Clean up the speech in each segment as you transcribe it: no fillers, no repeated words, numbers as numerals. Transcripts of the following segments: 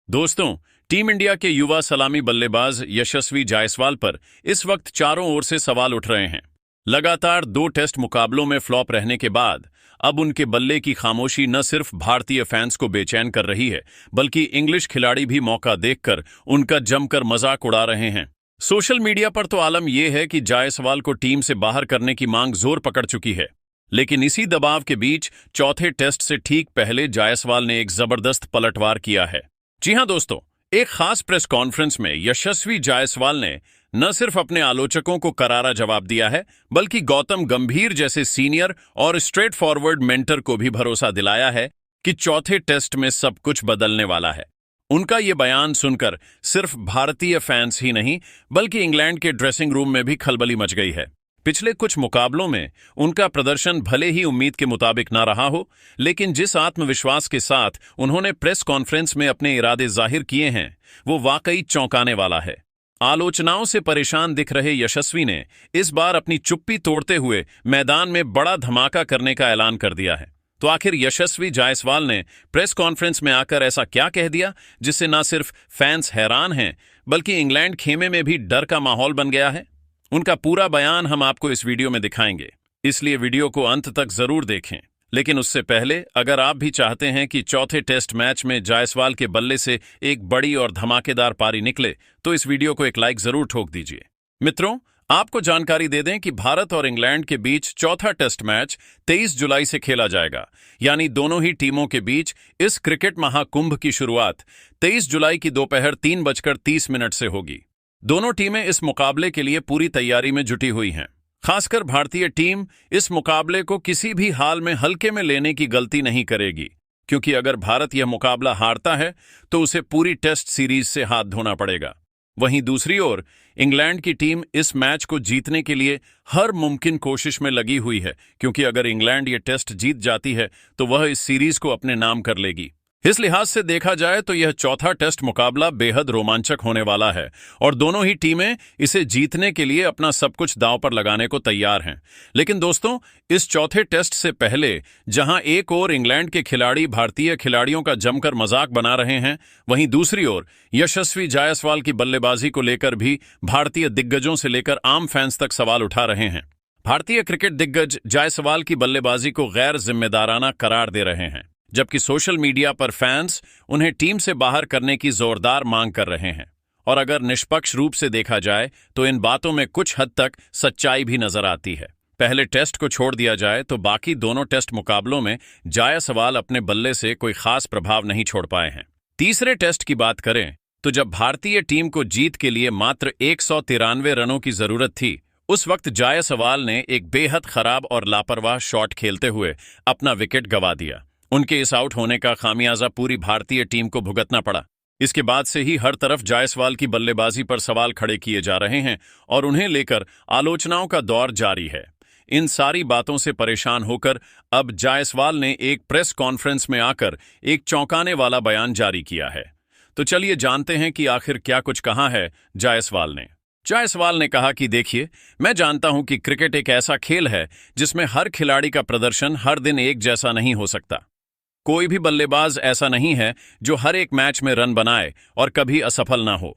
दोस्तों, team India के युवा सलामी बल्लेबाज यशस्वी जायसवाल पर इस वक्त चारों ओर से सवाल उठ रहे हैं। लगातार 2 टेस्ट मुकाबलों में फ्लॉप रहने के बाद अब उनके बल्ले की खामोशी न सिर्फ भारतीय फैंस को बेचैन कर रही है, बल्कि इंग्लिश खिलाड़ी भी मौका देखकर उनका जमकर मजाक उड़ा रहे हैं। सोशल मीडिया पर तो आलम यह है कि जायसवाल को टीम से बाहर करने की मांग जोर पकड़ चुकी है। लेकिन इसी दबाव के बीच चौथे टेस्ट से ठीक पहले जायसवाल ने एक जबरदस्त पलटवार किया है। जी हां दोस्तों, एक खास प्रेस कॉन्फ्रेंस में यशस्वी जायसवाल ने न सिर्फ अपने आलोचकों को करारा जवाब दिया है, बल्कि गौतम गंभीर जैसे सीनियर और स्ट्रेट फॉरवर्ड मेंटर को भी भरोसा दिलाया है कि चौथे टेस्ट में सब कुछ बदलने वाला है। उनका ये बयान सुनकर सिर्फ भारतीय फैंस ही नहीं, बल्कि इंग्लैंड के ड्रेसिंग रूम में भी खलबली मच गई है। पिछले कुछ मुकाबलों में उनका प्रदर्शन भले ही उम्मीद के मुताबिक ना रहा हो, लेकिन जिस आत्मविश्वास के साथ उन्होंने प्रेस कॉन्फ्रेंस में अपने इरादे जाहिर किए हैं, वो वाकई चौंकाने वाला है। आलोचनाओं से परेशान दिख रहे यशस्वी ने इस बार अपनी चुप्पी तोड़ते हुए मैदान में बड़ा धमाका करने का ऐलान कर दिया है। तो आखिर यशस्वी जायसवाल ने प्रेस कॉन्फ्रेंस में आकर ऐसा क्या कह दिया जिससे न सिर्फ फैंस हैरान हैं, बल्कि इंग्लैंड खेमे में भी डर का माहौल बन गया है? उनका पूरा बयान हम आपको इस वीडियो में दिखाएंगे, इसलिए वीडियो को अंत तक जरूर देखें। लेकिन उससे पहले अगर आप भी चाहते हैं कि चौथे टेस्ट मैच में जायसवाल के बल्ले से एक बड़ी और धमाकेदार पारी निकले, तो इस वीडियो को एक लाइक जरूर ठोक दीजिए। मित्रों, आपको जानकारी दे दें कि भारत और इंग्लैंड के बीच चौथा टेस्ट मैच 23 जुलाई से खेला जाएगा, यानी दोनों ही टीमों के बीच इस क्रिकेट महाकुंभ की शुरुआत 23 जुलाई की दोपहर 3:30 से होगी। दोनों टीमें इस मुकाबले के लिए पूरी तैयारी में जुटी हुई हैं। खासकर भारतीय टीम इस मुकाबले को किसी भी हाल में हल्के में लेने की गलती नहीं करेगी, क्योंकि अगर भारत यह मुकाबला हारता है तो उसे पूरी टेस्ट सीरीज से हाथ धोना पड़ेगा। वहीं दूसरी ओर इंग्लैंड की टीम इस मैच को जीतने के लिए हर मुमकिन कोशिश में लगी हुई है, क्योंकि अगर इंग्लैंड ये टेस्ट जीत जाती है तो वह इस सीरीज को अपने नाम कर लेगी। इस लिहाज से देखा जाए तो यह चौथा टेस्ट मुकाबला बेहद रोमांचक होने वाला है और दोनों ही टीमें इसे जीतने के लिए अपना सब कुछ दांव पर लगाने को तैयार हैं। लेकिन दोस्तों, इस चौथे टेस्ट से पहले जहां एक ओर इंग्लैंड के खिलाड़ी भारतीय खिलाड़ियों का जमकर मजाक बना रहे हैं, वहीं दूसरी ओर यशस्वी जायसवाल की बल्लेबाजी को लेकर भी भारतीय दिग्गजों से लेकर आम फैंस तक सवाल उठा रहे हैं। भारतीय क्रिकेट दिग्गज जायसवाल की बल्लेबाजी को गैर जिम्मेदाराना करार दे रहे हैं, जबकि सोशल मीडिया पर फैंस उन्हें टीम से बाहर करने की जोरदार मांग कर रहे हैं। और अगर निष्पक्ष रूप से देखा जाए तो इन बातों में कुछ हद तक सच्चाई भी नजर आती है। पहले टेस्ट को छोड़ दिया जाए तो बाकी दोनों टेस्ट मुकाबलों में जायसवाल अपने बल्ले से कोई खास प्रभाव नहीं छोड़ पाए हैं। तीसरे टेस्ट की बात करें तो जब भारतीय टीम को जीत के लिए मात्र 193 रनों की जरूरत थी, उस वक्त जायसवाल ने एक बेहद खराब और लापरवाह शॉट खेलते हुए अपना विकेट गंवा दिया। उनके इस आउट होने का खामियाजा पूरी भारतीय टीम को भुगतना पड़ा। इसके बाद से ही हर तरफ जायसवाल की बल्लेबाजी पर सवाल खड़े किए जा रहे हैं और उन्हें लेकर आलोचनाओं का दौर जारी है। इन सारी बातों से परेशान होकर अब जायसवाल ने एक प्रेस कॉन्फ्रेंस में आकर एक चौंकाने वाला बयान जारी किया है। तो चलिए जानते हैं कि आखिर क्या कुछ कहा है जायसवाल ने। जायसवाल ने कहा कि देखिए, मैं जानता हूं कि क्रिकेट एक ऐसा खेल है जिसमें हर खिलाड़ी का प्रदर्शन हर दिन एक जैसा नहीं हो सकता। कोई भी बल्लेबाज ऐसा नहीं है जो हर एक मैच में रन बनाए और कभी असफल ना हो।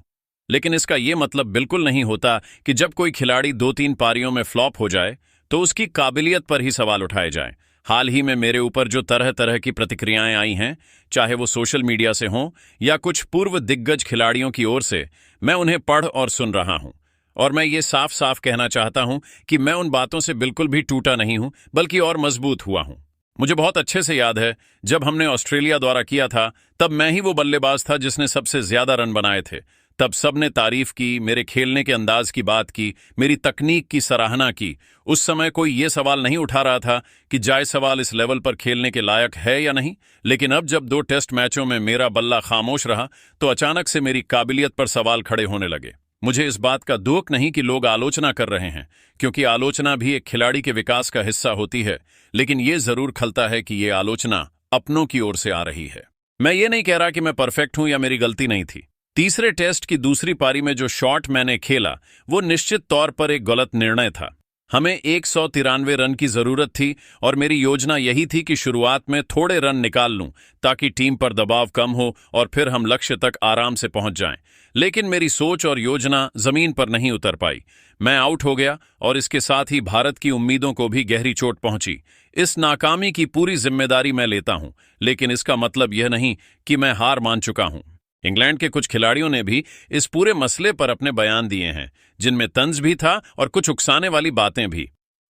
लेकिन इसका यह मतलब बिल्कुल नहीं होता कि जब कोई खिलाड़ी 2-3 पारियों में फ्लॉप हो जाए तो उसकी काबिलियत पर ही सवाल उठाए जाएं। हाल ही में मेरे ऊपर जो तरह तरह की प्रतिक्रियाएं आई हैं, चाहे वो सोशल मीडिया से हों या कुछ पूर्व दिग्गज खिलाड़ियों की ओर से, मैं उन्हें पढ़ और सुन रहा हूं। और मैं ये साफ साफ कहना चाहता हूं कि मैं उन बातों से बिल्कुल भी टूटा नहीं हूं, बल्कि और मजबूत हुआ हूं। मुझे बहुत अच्छे से याद है, जब हमने ऑस्ट्रेलिया द्वारा किया था तब मैं ही वो बल्लेबाज था जिसने सबसे ज्यादा रन बनाए थे। तब सबने तारीफ की, मेरे खेलने के अंदाज की बात की, मेरी तकनीक की सराहना की। उस समय कोई ये सवाल नहीं उठा रहा था कि जायसवाल इस लेवल पर खेलने के लायक है या नहीं। लेकिन अब जब 2 टेस्ट मैचों में मेरा बल्ला खामोश रहा तो अचानक से मेरी काबिलियत पर सवाल खड़े होने लगे। मुझे इस बात का दुख नहीं कि लोग आलोचना कर रहे हैं, क्योंकि आलोचना भी एक खिलाड़ी के विकास का हिस्सा होती है। लेकिन ये जरूर खलता है कि ये आलोचना अपनों की ओर से आ रही है। मैं ये नहीं कह रहा कि मैं परफेक्ट हूं या मेरी गलती नहीं थी। तीसरे टेस्ट की दूसरी पारी में जो शॉट मैंने खेला वो निश्चित तौर पर एक गलत निर्णय था। हमें 193 रन की जरूरत थी और मेरी योजना यही थी कि शुरुआत में थोड़े रन निकाल लूं ताकि टीम पर दबाव कम हो और फिर हम लक्ष्य तक आराम से पहुंच जाएं। लेकिन मेरी सोच और योजना जमीन पर नहीं उतर पाई। मैं आउट हो गया और इसके साथ ही भारत की उम्मीदों को भी गहरी चोट पहुंची। इस नाकामी की पूरी जिम्मेदारी मैं लेता हूं, लेकिन इसका मतलब यह नहीं कि मैं हार मान चुका हूं। इंग्लैंड के कुछ खिलाड़ियों ने भी इस पूरे मसले पर अपने बयान दिए हैं, जिनमें तंज भी था और कुछ उकसाने वाली बातें भी।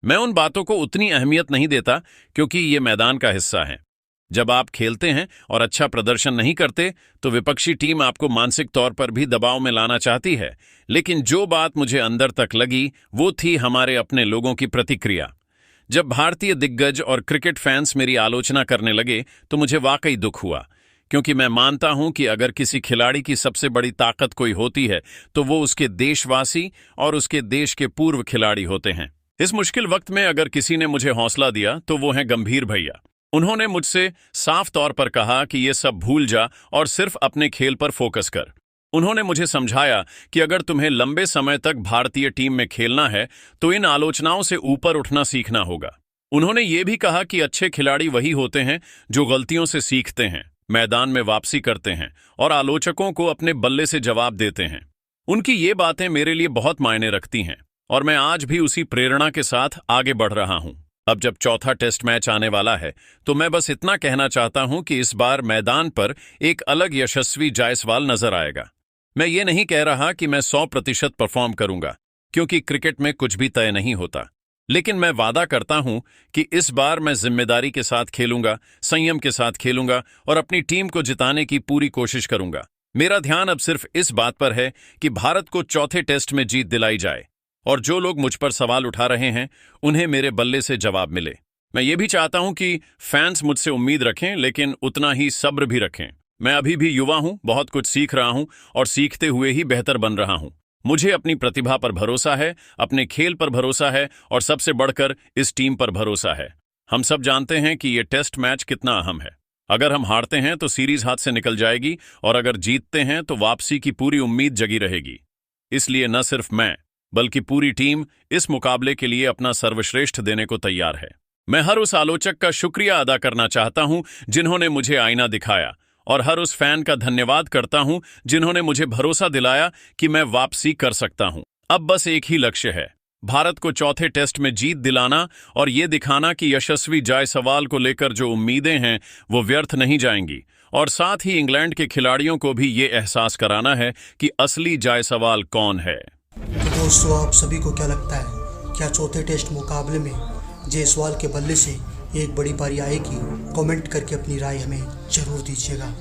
मैं उन बातों को उतनी अहमियत नहीं देता क्योंकि ये मैदान का हिस्सा है। जब आप खेलते हैं और अच्छा प्रदर्शन नहीं करते तो विपक्षी टीम आपको मानसिक तौर पर भी दबाव में लाना चाहती है। लेकिन जो बात मुझे अंदर तक लगी वो थी हमारे अपने लोगों की प्रतिक्रिया। जब भारतीय दिग्गज और क्रिकेट फैंस मेरी आलोचना करने लगे तो मुझे वाकई दुख हुआ, क्योंकि मैं मानता हूं कि अगर किसी खिलाड़ी की सबसे बड़ी ताकत कोई होती है तो वो उसके देशवासी और उसके देश के पूर्व खिलाड़ी होते हैं। इस मुश्किल वक्त में अगर किसी ने मुझे हौसला दिया तो वो है गंभीर भैया। उन्होंने मुझसे साफ तौर पर कहा कि ये सब भूल जा और सिर्फ अपने खेल पर फोकस कर। उन्होंने मुझे समझाया कि अगर तुम्हें लंबे समय तक भारतीय टीम में खेलना है तो इन आलोचनाओं से ऊपर उठना सीखना होगा। उन्होंने ये भी कहा कि अच्छे खिलाड़ी वही होते हैं जो गलतियों से सीखते हैं, मैदान में वापसी करते हैं और आलोचकों को अपने बल्ले से जवाब देते हैं। उनकी ये बातें मेरे लिए बहुत मायने रखती हैं और मैं आज भी उसी प्रेरणा के साथ आगे बढ़ रहा हूं। अब जब चौथा टेस्ट मैच आने वाला है तो मैं बस इतना कहना चाहता हूं कि इस बार मैदान पर एक अलग यशस्वी जायसवाल नजर आएगा। मैं ये नहीं कह रहा कि मैं 100% परफॉर्म करूंगा, क्योंकि क्रिकेट में कुछ भी तय नहीं होता। लेकिन मैं वादा करता हूं कि इस बार मैं जिम्मेदारी के साथ खेलूंगा, संयम के साथ खेलूंगा और अपनी टीम को जिताने की पूरी कोशिश करूंगा। मेरा ध्यान अब सिर्फ इस बात पर है कि भारत को चौथे टेस्ट में जीत दिलाई जाए और जो लोग मुझ पर सवाल उठा रहे हैं उन्हें मेरे बल्ले से जवाब मिले। मैं ये भी चाहता हूं कि फैंस मुझसे उम्मीद रखें, लेकिन उतना ही सब्र भी रखें। मैं अभी भी युवा हूं, बहुत कुछ सीख रहा हूं और सीखते हुए ही बेहतर बन रहा हूं। मुझे अपनी प्रतिभा पर भरोसा है, अपने खेल पर भरोसा है और सबसे बढ़कर इस टीम पर भरोसा है। हम सब जानते हैं कि ये टेस्ट मैच कितना अहम है। अगर हम हारते हैं तो सीरीज हाथ से निकल जाएगी और अगर जीतते हैं तो वापसी की पूरी उम्मीद जगी रहेगी। इसलिए न सिर्फ मैं बल्कि पूरी टीम इस मुकाबले के लिए अपना सर्वश्रेष्ठ देने को तैयार है। मैं हर उस आलोचक का शुक्रिया अदा करना चाहता हूं जिन्होंने मुझे आईना दिखाया और हर उस फैन का धन्यवाद करता हूं जिन्होंने मुझे भरोसा दिलाया कि मैं वापसी कर सकता हूं। अब बस एक ही लक्ष्य है, भारत को चौथे टेस्ट में जीत दिलाना और ये दिखाना कि यशस्वी जायसवाल को लेकर जो उम्मीदें हैं वो व्यर्थ नहीं जाएंगी, और साथ ही इंग्लैंड के खिलाड़ियों को भी ये एहसास कराना है कि असली जायसवाल कौन है। तो दोस्तों, आप सभी को क्या लगता है, क्या चौथे टेस्ट मुकाबले में जायसवाल के बल्ले से एक बड़ी पारी आएगी? कमेंट करके अपनी राय हमें जरूर दीजिएगा।